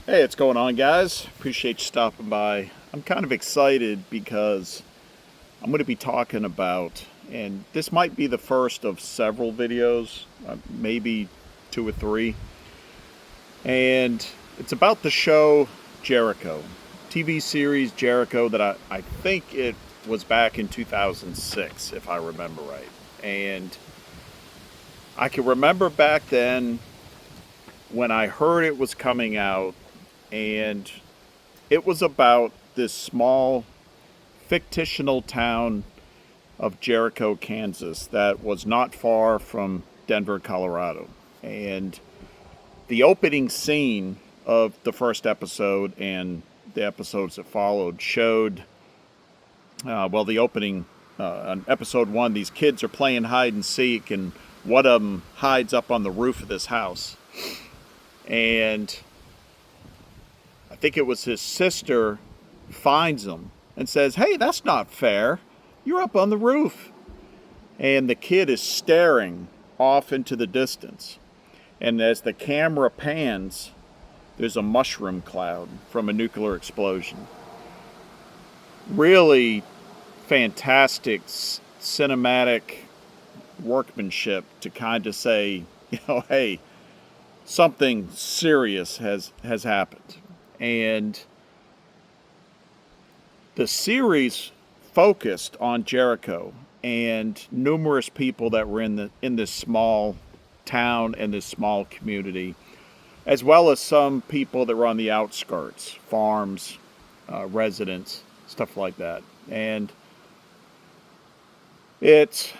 Hey, what's going on, guys? Appreciate you stopping by. I'm kind of excited because I'm going to be talking about, and this might be the first of several videos, maybe two or three, and it's about the show Jericho, TV series Jericho that I think it was back in 2006, if I remember right. And I can remember back then when I heard it was coming out, and it was about this small fictional town of Jericho, Kansas, that was not far from Denver, Colorado. And the opening scene of the first episode and the episodes that followed showed, the opening on episode one, these kids are playing hide and seek, and one of them hides up on the roof of this house. And I think it was his sister finds him and says, "Hey, that's not fair. You're up on the roof." And the kid is staring off into the distance. And as the camera pans, there's a mushroom cloud from a nuclear explosion. Really fantastic cinematic workmanship to kind of say, hey, something serious has happened. And the series focused on Jericho and numerous people that were in this small town and this small community, as well as some people that were on the outskirts, farms, residents, stuff like that. And it's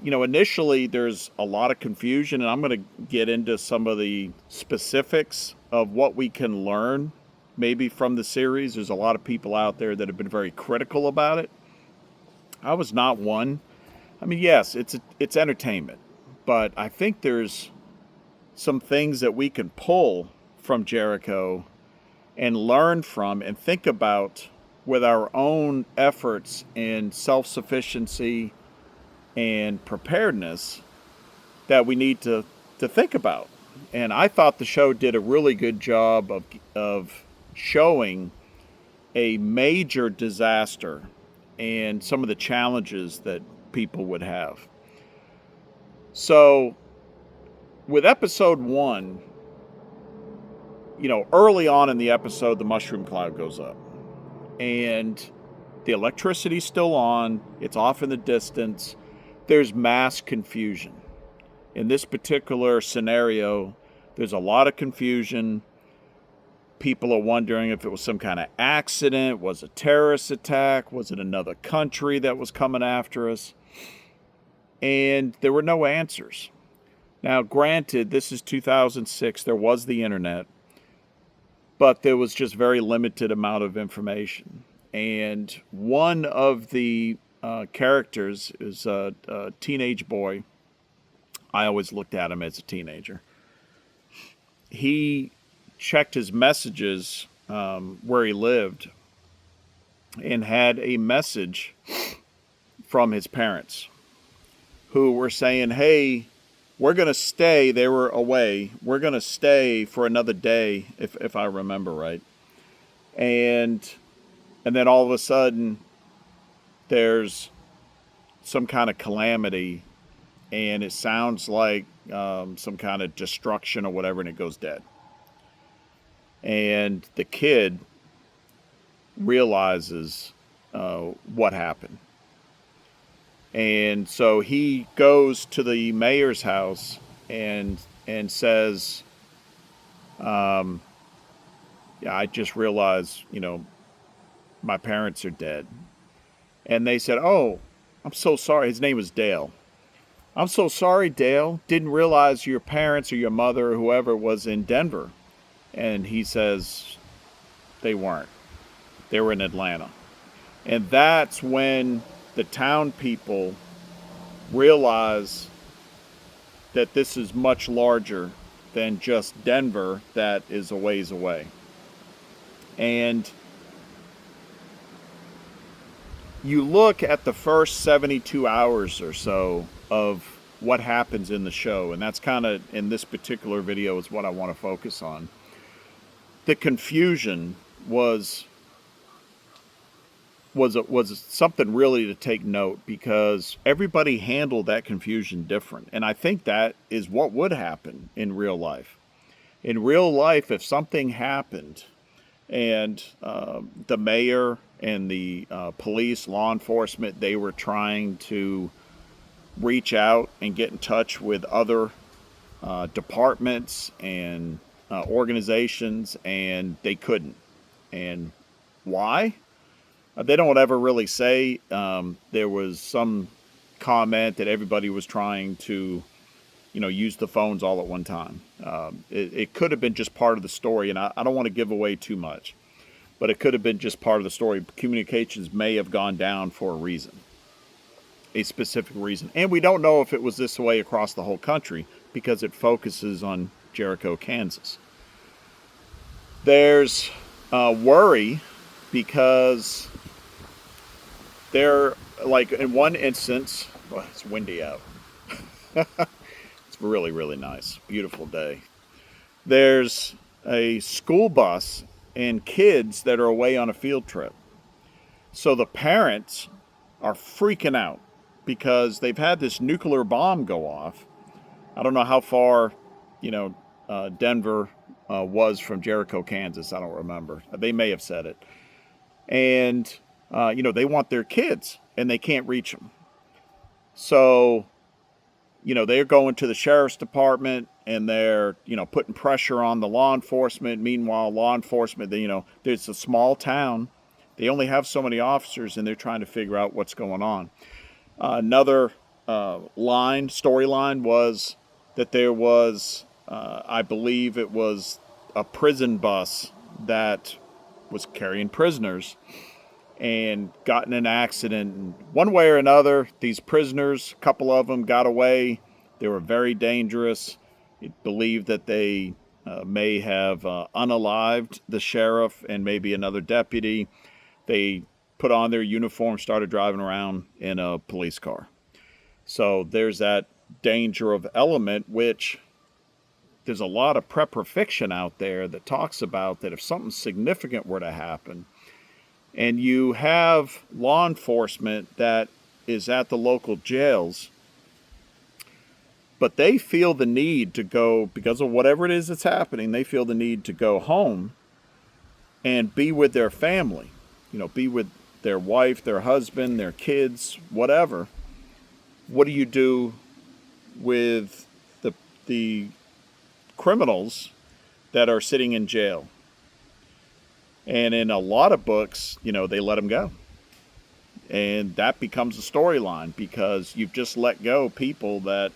initially there's a lot of confusion, and I'm going to get into some of the specifics of what we can learn maybe from the series. There's a lot of people out there that have been very critical about it. I was not one. I mean, yes, it's entertainment, but I think there's some things that we can pull from Jericho and learn from and think about with our own efforts in self-sufficiency and preparedness that we need to think about. And I thought the show did a really good job of showing a major disaster and some of the challenges that people would have. So with episode one, early on in the episode, the mushroom cloud goes up and the electricity's still on. It's off in the distance. There's mass confusion. In this particular scenario, there's a lot of confusion. People are wondering if it was some kind of accident, was a terrorist attack, was it another country that was coming after us? And there were no answers. Now, granted, this is 2006, there was the internet, but there was just very limited amount of information. And one of the characters is a teenage boy. I always looked at him as a teenager. He checked his messages where he lived and had a message from his parents who were saying, "Hey, we're going to stay." They were away. "We're going to stay for another day," if I remember right. And then all of a sudden, there's some kind of calamity, and it sounds like some kind of destruction or whatever, and it goes dead. And the kid realizes what happened. And so he goes to the mayor's house and says, "Yeah, I just realized, my parents are dead." And they said, "Oh, I'm so sorry." His name was Dale. "I'm so sorry, Dale. Didn't realize your parents or your mother or whoever was in Denver." And he says, "They weren't. They were in Atlanta." And that's when the town people realize that this is much larger than just Denver that is a ways away. And you look at the first 72 hours or so of what happens in the show, and that's kind of, in this particular video, is what I want to focus on. the confusion was something really to take note, because everybody handled that confusion different. And I think that is what would happen in real life. In real life, if something happened and the mayor and the police, law enforcement, they were trying to reach out and get in touch with other departments and organizations, and they couldn't. And why? They don't ever really say. There was some comment that everybody was trying to, use the phones all at one time. It could have been just part of the story, and I don't want to give away too much, but it could have been just part of the story. Communications may have gone down for a reason, a specific reason. And we don't know if it was this way across the whole country, because it focuses on Jericho, Kansas. There's worry because they're, like, in one instance, well, it's windy out. It's really, really nice. Beautiful day. There's a school bus and kids that are away on a field trip. So the parents are freaking out because they've had this nuclear bomb go off. I don't know how far, Denver was from Jericho, Kansas. I don't remember. They may have said it. And, they want their kids and they can't reach them. So, they're going to the sheriff's department and they're, putting pressure on the law enforcement. Meanwhile, law enforcement, there's a small town. They only have so many officers and they're trying to figure out what's going on. Another storyline was that there was, I believe it was a prison bus that was carrying prisoners and got in an accident. And one way or another, these prisoners, a couple of them got away. They were very dangerous. It believed that they may have unalived the sheriff and maybe another deputy. They put on their uniform, started driving around in a police car. So there's that danger of element, which there's a lot of prepper fiction out there that talks about that if something significant were to happen, and you have law enforcement that is at the local jails, but they feel the need to go, because of whatever it is that's happening, they feel the need to go home and be with their family, be with their wife, their husband, their kids, whatever. What do you do with the criminals that are sitting in jail? And in a lot of books, they let them go. And that becomes a storyline because you've just let go people that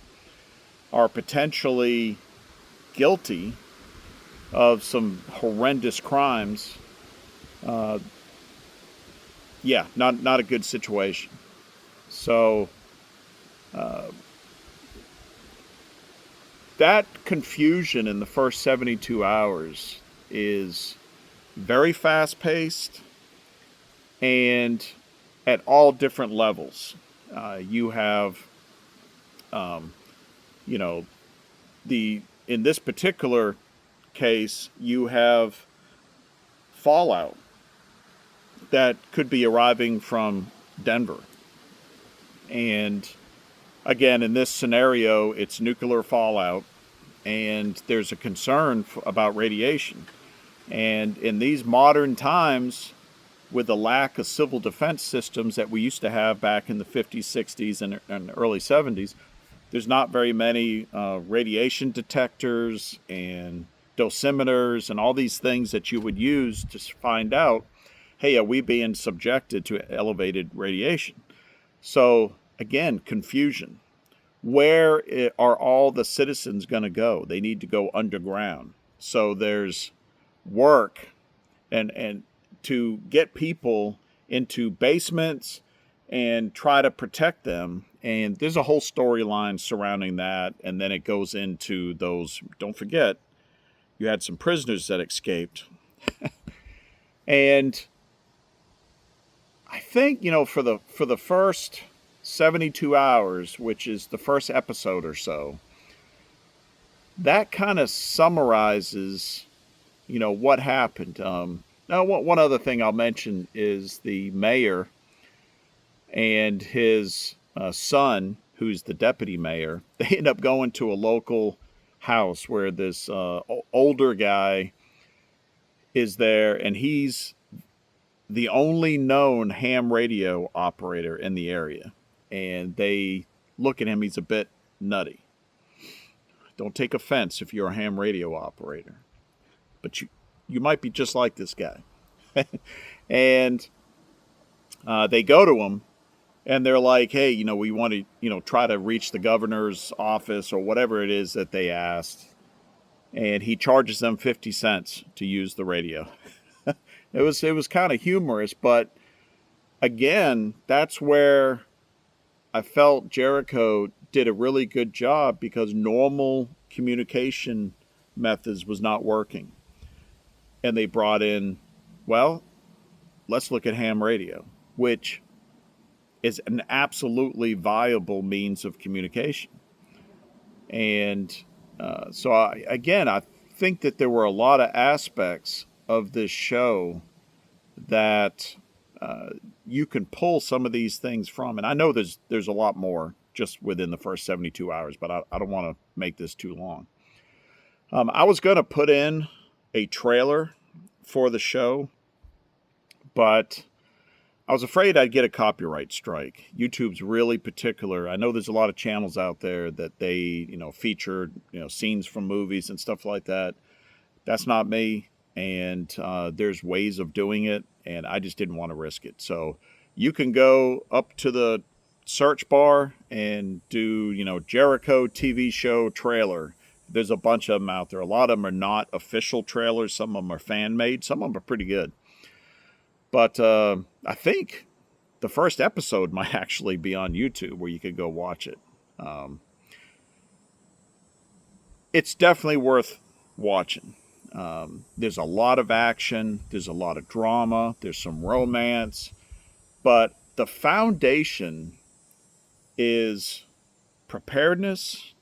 are potentially guilty of some horrendous crimes. Not a good situation. So that confusion in the first 72 hours is very fast-paced and at all different levels. You have, in this particular case, you have fallout that could be arriving from Denver. And again, in this scenario, it's nuclear fallout, and there's a concern about radiation. And in these modern times, with the lack of civil defense systems that we used to have back in the 50s, 60s, and early 70s, there's not very many radiation detectors and dosimeters and all these things that you would use to find out, hey, are we being subjected to elevated radiation? So again, confusion. Where are all the citizens going to go? They need to go underground. So there's work and to get people into basements and try to protect them. And there's a whole storyline surrounding that. And then it goes into those, don't forget, you had some prisoners that escaped. And I think, for the first 72 hours, which is the first episode or so, that kind of summarizes, what happened. Now, one other thing I'll mention is the mayor and his son, who's the deputy mayor. They end up going to a local house where this older guy is there, and he's the only known ham radio operator in the area. And they look at him, he's a bit nutty. Don't take offense if you're a ham radio operator, but you might be just like this guy. And they go to him, and they're like, hey, we want to, try to reach the governor's office or whatever it is that they asked. And he charges them 50 cents to use the radio. It was kind of humorous, but again, that's where I felt Jericho did a really good job, because normal communication methods was not working. And they brought in, well, let's look at ham radio, which is an absolutely viable means of communication. And so I think that there were a lot of aspects of this show that you can pull some of these things from. And I know there's a lot more just within the first 72 hours, but I don't want to make this too long. I was going to put in a trailer for the show, but I was afraid I'd get a copyright strike. YouTube's really particular. I know there's a lot of channels out there that they, feature, scenes from movies and stuff like that. That's not me. And there's ways of doing it, and I just didn't want to risk it. So you can go up to the search bar and do, Jericho TV show trailer. There's a bunch of them out there. A lot of them are not official trailers. Some of them are fan-made. Some of them are pretty good. But I think the first episode might actually be on YouTube where you could go watch it. It's definitely worth watching. There's a lot of action. There's a lot of drama. There's some romance. But the foundation is preparedness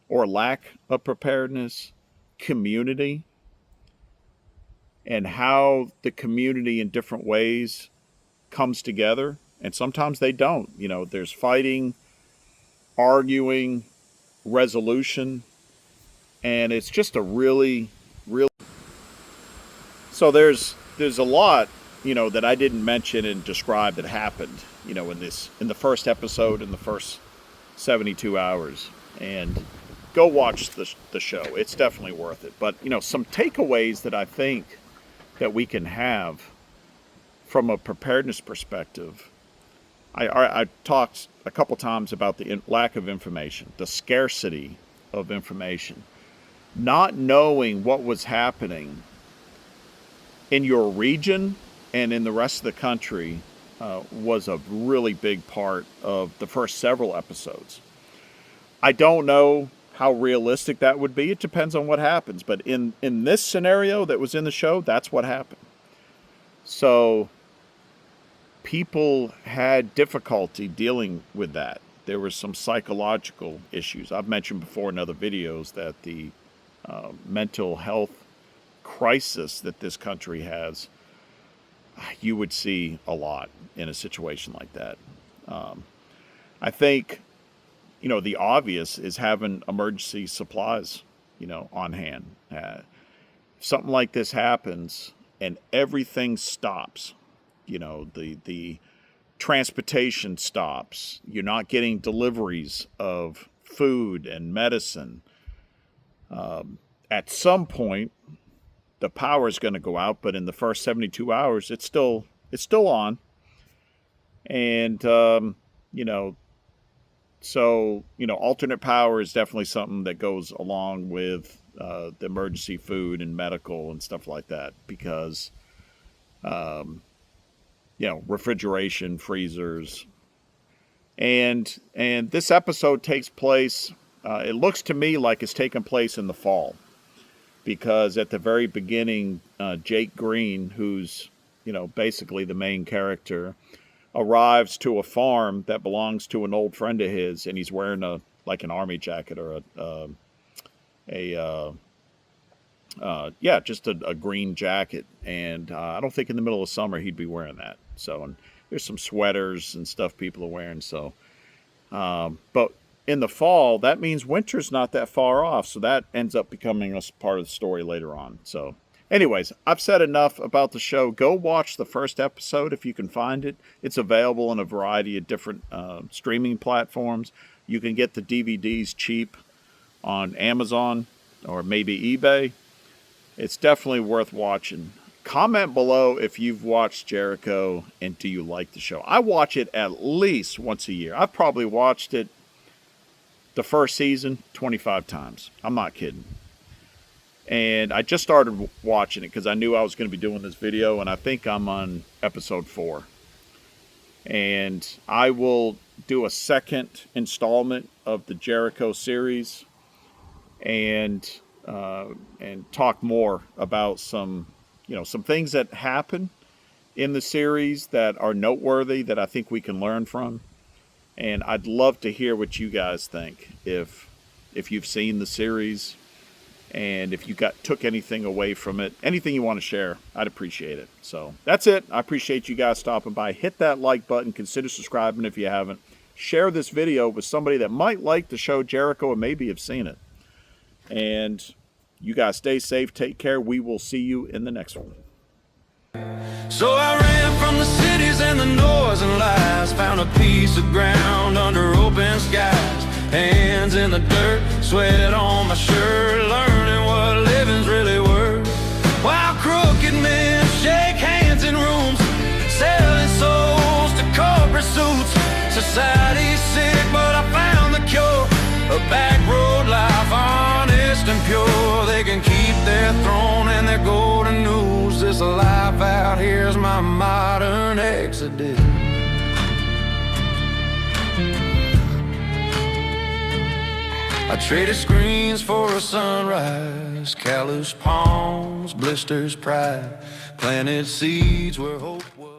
or lack of preparedness, community, and how the community in different ways comes together. And sometimes they don't. There's fighting, arguing, resolution, and it's just a really so there's a lot that I didn't mention and describe that happened in the first episode, in the first 72 hours. And go watch the show. It's definitely worth it. But some takeaways that I think that we can have from a preparedness perspective. I talked a couple times about the lack of information, the scarcity of information, not knowing what was happening in your region and in the rest of the country was a really big part of the first several episodes. I don't know how realistic that would be. It depends on what happens. But in this scenario that was in the show, that's what happened. So people had difficulty dealing with that. There were some psychological issues. I've mentioned before in other videos that the mental health crisis that this country has, you would see a lot in a situation like that. I think, the obvious is having emergency supplies, on hand. If something like this happens and everything stops, the transportation stops, you're not getting deliveries of food and medicine. At some point, the power is going to go out, but in the first 72 hours, it's still on. And, so, alternate power is definitely something that goes along with the emergency food and medical and stuff like that, because, refrigeration, freezers. And this episode takes place, it looks to me like it's taking place in the fall, because at the very beginning, Jake Green, who's, basically the main character, arrives to a farm that belongs to an old friend of his, and he's wearing an army jacket or yeah, just a green jacket. And I don't think in the middle of summer he'd be wearing that. So, and there's some sweaters and stuff people are wearing. So, but in the fall, that means winter's not that far off. So that ends up becoming a part of the story later on. So, anyways, I've said enough about the show. Go watch the first episode if you can find it. It's available in a variety of different streaming platforms. You can get the DVDs cheap on Amazon or maybe eBay. It's definitely worth watching. Comment below if you've watched Jericho and do you like the show. I watch it at least once a year. I've probably watched it the first season 25 times. I'm not kidding. And I just started watching it because I knew I was going to be doing this video, and I think I'm on episode 4. And I will do a second installment of the Jericho series and talk more about some things that happen in the series that are noteworthy that I think we can learn from. And I'd love to hear what you guys think if you've seen the series and if you took anything away from it, anything you want to share, I'd appreciate it. So that's it. I appreciate you guys stopping by. Hit that like button. Consider subscribing if you haven't. Share this video with somebody that might like the show Jericho and maybe have seen it. And you guys stay safe. Take care. We will see you in the next one. So I ran from the cities and the noise and lies, found a piece of ground under open skies, hands in the dirt, sweat on my shirt, learning what living's really worth. While crooked men shake hands in rooms, selling souls to corporate suits. Society's sick, but I found the cure. A back road life, honest and pure. They can keep their throne and their golden news. This life out here's my modern exodus. I traded screens for a sunrise, callous palms, blisters, pride, planted seeds where hope was.